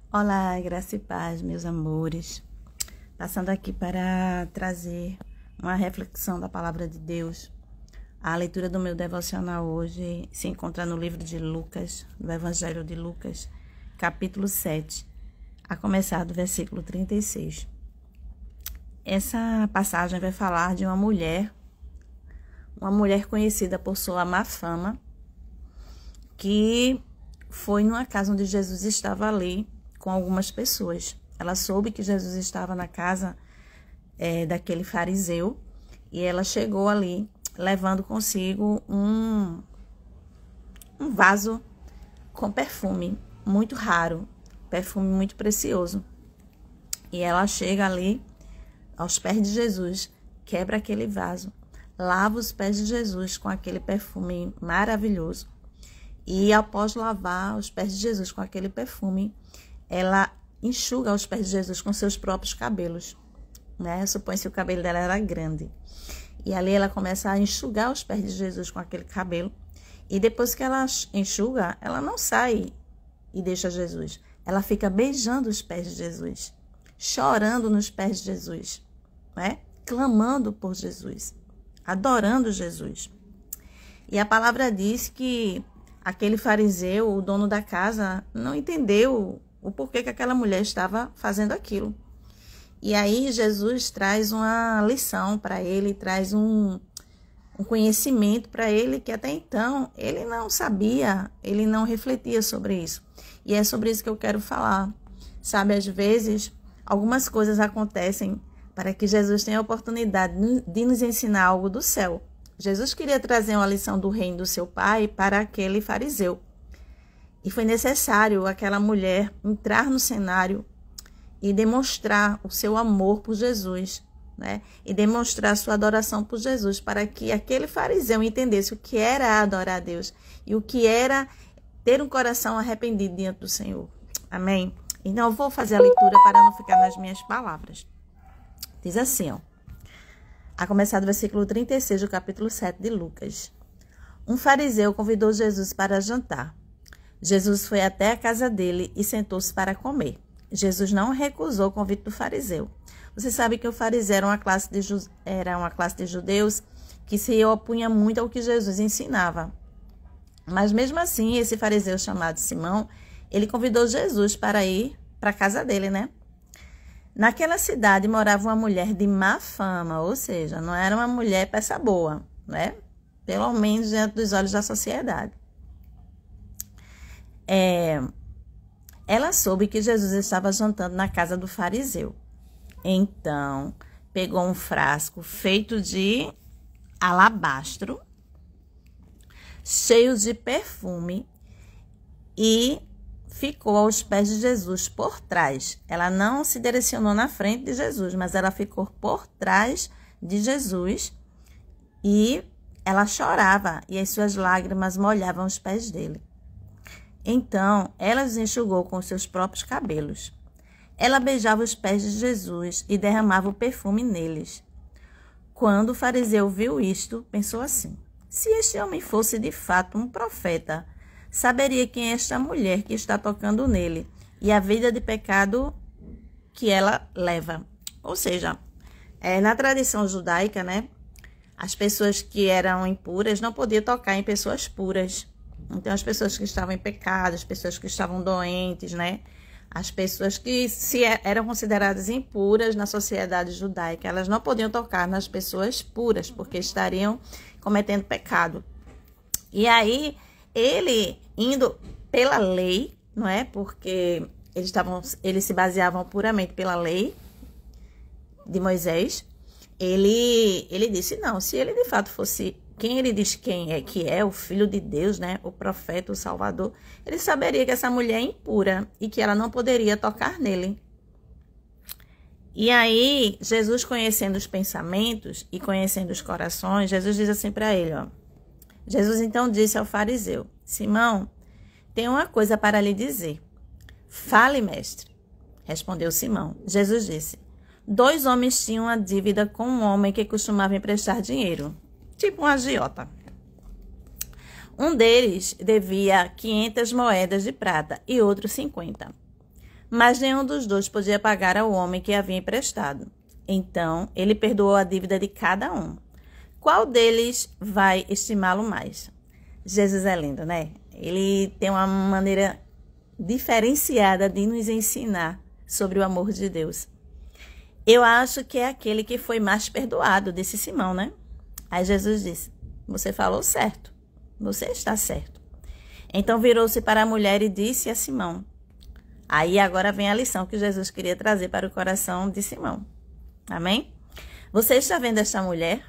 Olá, graça e paz, meus amores. Passando aqui para trazer uma reflexão da palavra de Deus. A leitura do meu devocional hoje se encontra no livro de Lucas, do Evangelho de Lucas, capítulo 7, a começar do versículo 36. Essa passagem vai falar de uma mulher conhecida por sua má fama, que foi numa casa onde Jesus estava ali com algumas pessoas. Ela soube que Jesus estava na casa daquele fariseu e ela chegou ali levando consigo um vaso com perfume muito raro, perfume muito precioso. E ela chega ali aos pés de Jesus, quebra aquele vaso, lava os pés de Jesus com aquele perfume maravilhoso. E após lavar os pés de Jesus com aquele perfume, ela enxuga os pés de Jesus com seus próprios cabelos, né? Supõe-se que o cabelo dela era grande. E ali ela começa a enxugar os pés de Jesus com aquele cabelo. E depois que ela enxuga, ela não sai e deixa Jesus. Ela fica beijando os pés de Jesus, chorando nos pés de Jesus, né? Clamando por Jesus, adorando Jesus. E a palavra diz que aquele fariseu, o dono da casa, não entendeu o porquê que aquela mulher estava fazendo aquilo. E aí Jesus traz uma lição para ele, traz um conhecimento para ele que até então ele não sabia, ele não refletia sobre isso. E é sobre isso que eu quero falar. Sabe, às vezes, algumas coisas acontecem para que Jesus tenha a oportunidade de nos ensinar algo do céu. Jesus queria trazer uma lição do reino do seu pai para aquele fariseu. E foi necessário aquela mulher entrar no cenário e demonstrar o seu amor por Jesus, né? E demonstrar a sua adoração por Jesus, para que aquele fariseu entendesse o que era adorar a Deus e o que era ter um coração arrependido diante do Senhor. Amém? Então eu vou fazer a leitura para não ficar nas minhas palavras. Diz assim, ó. A começar do versículo 36 do capítulo 7 de Lucas. Um fariseu convidou Jesus para jantar. Jesus foi até a casa dele e sentou-se para comer. Jesus não recusou o convite do fariseu. Você sabe que o fariseu era uma classe de judeus que se opunha muito ao que Jesus ensinava. Mas mesmo assim, esse fariseu chamado Simão, ele convidou Jesus para ir para a casa dele, né? Naquela cidade morava uma mulher de má fama, ou seja, não era uma mulher peça boa, né? Pelo menos diante dos olhos da sociedade. Ela soube que Jesus estava jantando na casa do fariseu. Então, pegou um frasco feito de alabastro, cheio de perfume, e ficou aos pés de Jesus por trás. Ela não se direcionou na frente de Jesus, mas ela ficou por trás de Jesus e ela chorava e as suas lágrimas molhavam os pés dele. Então, ela os enxugou com seus próprios cabelos. Ela beijava os pés de Jesus e derramava o perfume neles. Quando o fariseu viu isto, pensou assim: se este homem fosse de fato um profeta, saberia quem é esta mulher que está tocando nele e a vida de pecado que ela leva. Ou seja, na tradição judaica, né, as pessoas que eram impuras não podiam tocar em pessoas puras. Então, as pessoas que estavam em pecado, as pessoas que estavam doentes, né, as pessoas que eram consideradas impuras na sociedade judaica, elas não podiam tocar nas pessoas puras, porque estariam cometendo pecado. E aí, ele indo pela lei, não é? Porque eles se baseavam puramente pela lei de Moisés. Ele disse, não, se ele de fato fosse quem ele diz que é o Filho de Deus, né? O profeta, o Salvador, ele saberia que essa mulher é impura e que ela não poderia tocar nele. E aí, Jesus, conhecendo os pensamentos e conhecendo os corações, Jesus diz assim para ele, ó. Jesus então disse ao fariseu: Simão, tenho uma coisa para lhe dizer. Fale, mestre, respondeu Simão. Jesus disse: 2 homens tinham uma dívida com um homem que costumava emprestar dinheiro, tipo um agiota. Um deles devia 500 moedas de prata e outro 50. Mas nenhum dos dois podia pagar ao homem que havia emprestado. Então, ele perdoou a dívida de cada um. Qual deles vai estimá-lo mais? Jesus é lindo, né? Ele tem uma maneira diferenciada de nos ensinar sobre o amor de Deus. Eu acho que é aquele que foi mais perdoado, disse Simão, né? Aí Jesus disse, você falou certo, você está certo. Então virou-se para a mulher e disse a Simão. Aí agora vem a lição que Jesus queria trazer para o coração de Simão. Amém? Você está vendo esta mulher?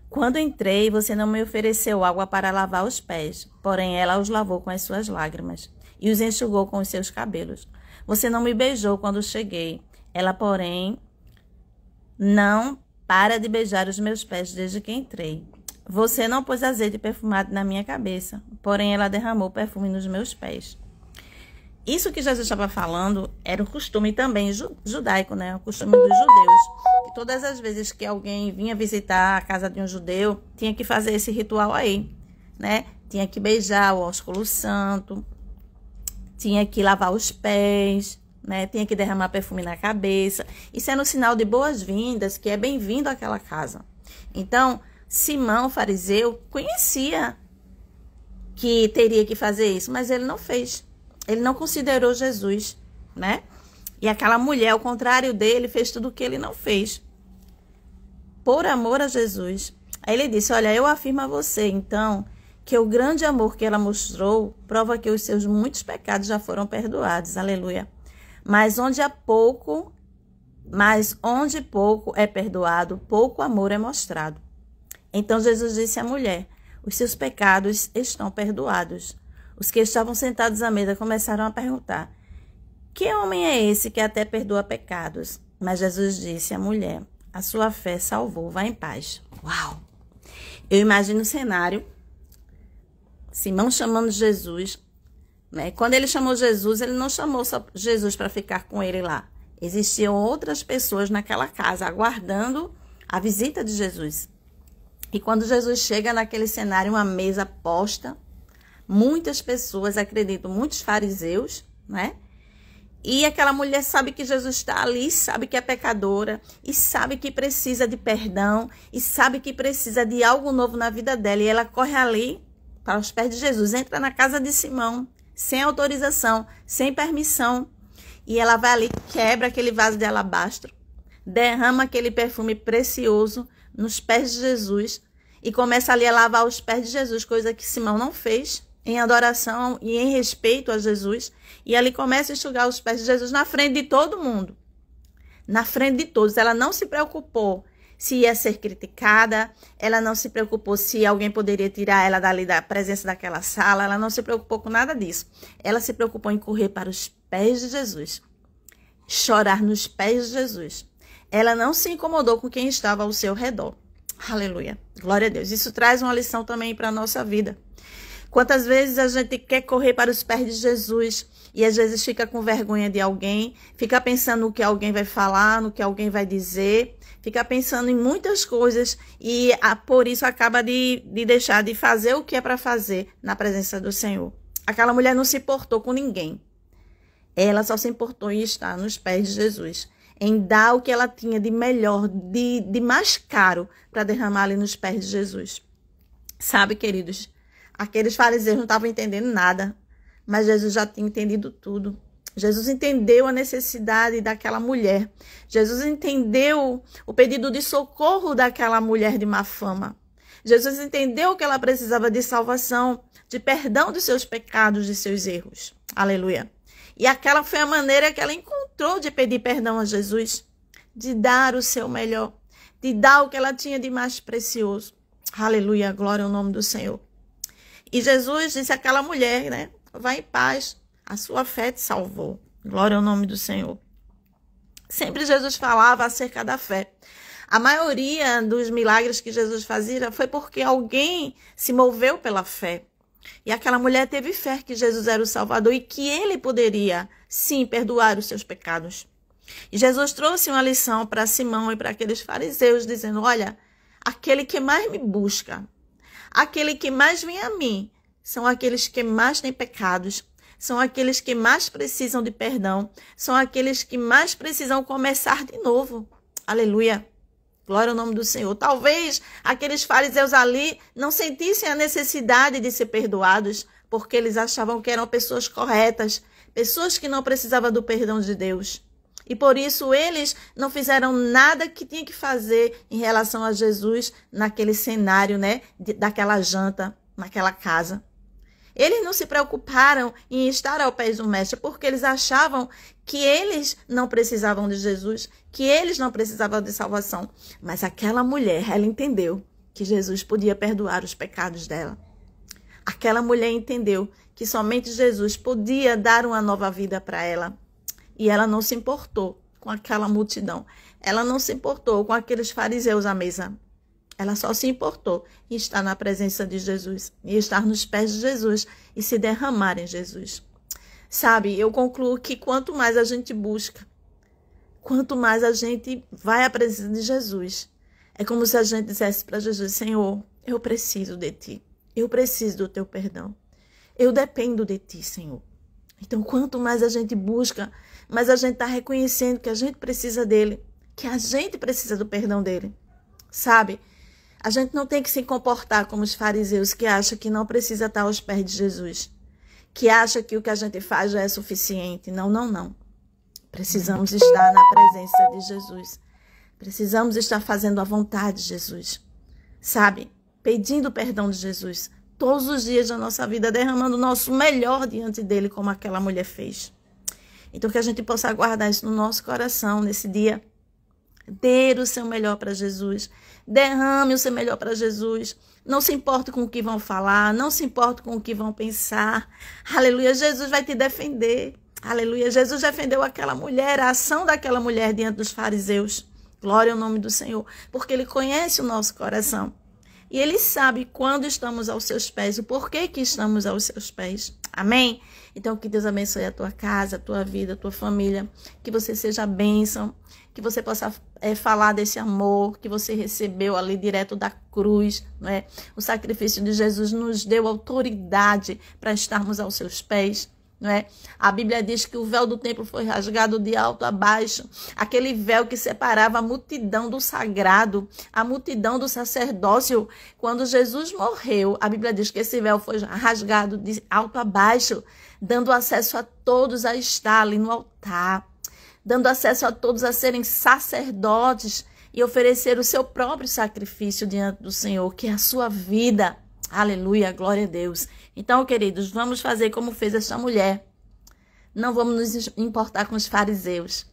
Quando entrei, você não me ofereceu água para lavar os pés, porém ela os lavou com as suas lágrimas e os enxugou com os seus cabelos. Você não me beijou quando cheguei, ela, porém, não para de beijar os meus pés desde que entrei. Você não pôs azeite perfumado na minha cabeça, porém ela derramou perfume nos meus pés. Isso que Jesus estava falando era o costume também judaico, né? O costume dos judeus. Que todas as vezes que alguém vinha visitar a casa de um judeu, tinha que fazer esse ritual aí, né? Tinha que beijar o ósculo santo, tinha que lavar os pés, né? Tinha que derramar perfume na cabeça. Isso era um sinal de boas-vindas, que é bem-vindo àquela casa. Então, Simão, fariseu, conhecia que teria que fazer isso, mas ele não fez. Ele não considerou Jesus, né? E aquela mulher, ao contrário dele, fez tudo o que ele não fez. Por amor a Jesus. Aí ele disse, olha, eu afirmo a você, então, que o grande amor que ela mostrou prova que os seus muitos pecados já foram perdoados. Aleluia. Mas onde pouco é perdoado, pouco amor é mostrado. Então Jesus disse à mulher, os seus pecados estão perdoados. Os que estavam sentados à mesa começaram a perguntar, que homem é esse que até perdoa pecados? Mas Jesus disse à mulher, a sua fé salvou, vá em paz. Uau! Eu imagino o cenário, Simão chamando Jesus, né? Quando ele chamou Jesus, ele não chamou só Jesus para ficar com ele lá. Existiam outras pessoas naquela casa, aguardando a visita de Jesus. E quando Jesus chega naquele cenário, uma mesa posta, muitas pessoas, acreditam, muitos fariseus, né? E aquela mulher sabe que Jesus está ali, sabe que é pecadora, e sabe que precisa de perdão, e sabe que precisa de algo novo na vida dela. E ela corre ali para os pés de Jesus, entra na casa de Simão, sem autorização, sem permissão. E ela vai ali, quebra aquele vaso de alabastro, derrama aquele perfume precioso nos pés de Jesus e começa ali a lavar os pés de Jesus, coisa que Simão não fez, em adoração e em respeito a Jesus. E ali começa a enxugar os pés de Jesus na frente de todo mundo. Na frente de todos. Ela não se preocupou se ia ser criticada. Ela não se preocupou se alguém poderia tirar ela dali da presença daquela sala. Ela não se preocupou com nada disso. Ela se preocupou em correr para os pés de Jesus. Chorar nos pés de Jesus. Ela não se incomodou com quem estava ao seu redor. Aleluia. Glória a Deus. Isso traz uma lição também para a nossa vida. Quantas vezes a gente quer correr para os pés de Jesus e às vezes fica com vergonha de alguém, fica pensando no que alguém vai falar, no que alguém vai dizer, fica pensando em muitas coisas e por isso acaba de deixar de fazer o que é para fazer na presença do Senhor. Aquela mulher não se importou com ninguém. Ela só se importou em estar nos pés de Jesus, em dar o que ela tinha de melhor, de mais caro para derramar ali nos pés de Jesus. Sabe, queridos? Aqueles fariseus não estavam entendendo nada, mas Jesus já tinha entendido tudo. Jesus entendeu a necessidade daquela mulher. Jesus entendeu o pedido de socorro daquela mulher de má fama. Jesus entendeu que ela precisava de salvação, de perdão de seus pecados, de seus erros. Aleluia. E aquela foi a maneira que ela encontrou de pedir perdão a Jesus, de dar o seu melhor, de dar o que ela tinha de mais precioso. Aleluia, glória ao nome do Senhor. E Jesus disse àquela mulher, né? Vai em paz, a sua fé te salvou. Glória ao nome do Senhor. Sempre Jesus falava acerca da fé. A maioria dos milagres que Jesus fazia foi porque alguém se moveu pela fé. E aquela mulher teve fé que Jesus era o Salvador e que ele poderia, sim, perdoar os seus pecados. E Jesus trouxe uma lição para Simão e para aqueles fariseus, dizendo, olha, aquele que mais me busca, aquele que mais vem a mim, são aqueles que mais têm pecados, são aqueles que mais precisam de perdão, são aqueles que mais precisam começar de novo. Aleluia. Glória ao nome do Senhor. Talvez aqueles fariseus ali não sentissem a necessidade de ser perdoados, porque eles achavam que eram pessoas corretas, pessoas que não precisavam do perdão de Deus. E por isso eles não fizeram nada que tinha que fazer em relação a Jesus naquele cenário, né, daquela janta, naquela casa. Eles não se preocuparam em estar ao pé do mestre, porque eles achavam que eles não precisavam de Jesus, que eles não precisavam de salvação. Mas aquela mulher, ela entendeu que Jesus podia perdoar os pecados dela. Aquela mulher entendeu que somente Jesus podia dar uma nova vida para ela. E ela não se importou com aquela multidão. Ela não se importou com aqueles fariseus à mesa. Ela só se importou em estar na presença de Jesus, e estar nos pés de Jesus e se derramar em Jesus. Sabe, eu concluo que quanto mais a gente busca, quanto mais a gente vai à presença de Jesus, é como se a gente dissesse para Jesus: Senhor, eu preciso de Ti, eu preciso do Teu perdão, eu dependo de Ti, Senhor. Então, quanto mais a gente busca, mais a gente está reconhecendo que a gente precisa dEle, que a gente precisa do perdão dEle, sabe? A gente não tem que se comportar como os fariseus que acham que não precisa estar aos pés de Jesus, que acham que o que a gente faz já é suficiente. Não, não, não. Precisamos estar na presença de Jesus. Precisamos estar fazendo a vontade de Jesus, sabe? Pedindo o perdão de Jesus todos os dias da nossa vida, derramando o nosso melhor diante dele, como aquela mulher fez. Então, que a gente possa guardar isso no nosso coração nesse dia. Dê o seu melhor para Jesus. Derrame o seu melhor para Jesus. Não se importe com o que vão falar. Não se importe com o que vão pensar. Aleluia. Jesus vai te defender. Aleluia. Jesus defendeu aquela mulher, a ação daquela mulher diante dos fariseus. Glória ao nome do Senhor. Porque Ele conhece o nosso coração. E Ele sabe quando estamos aos seus pés, o porquê que estamos aos seus pés. Amém? Então, que Deus abençoe a tua casa, a tua vida, a tua família. Que você seja bênção. Que você possa falar desse amor que você recebeu ali direto da cruz, não é? O sacrifício de Jesus nos deu autoridade para estarmos aos seus pés, não é? A Bíblia diz que o véu do templo foi rasgado de alto a baixo, aquele véu que separava a multidão do sagrado, a multidão do sacerdócio. Quando Jesus morreu, a Bíblia diz que esse véu foi rasgado de alto a baixo, dando acesso a todos a estar ali no altar, dando acesso a todos a serem sacerdotes e oferecer o seu próprio sacrifício diante do Senhor, que é a sua vida. Aleluia, glória a Deus. Então, queridos, vamos fazer como fez esta mulher. Não vamos nos importar com os fariseus.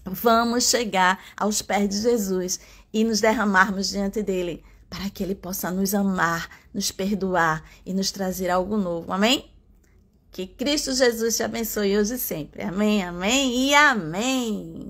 Vamos chegar aos pés de Jesus e nos derramarmos diante dele, para que ele possa nos amar, nos perdoar e nos trazer algo novo. Amém? Que Cristo Jesus te abençoe hoje e sempre. Amém, amém e amém.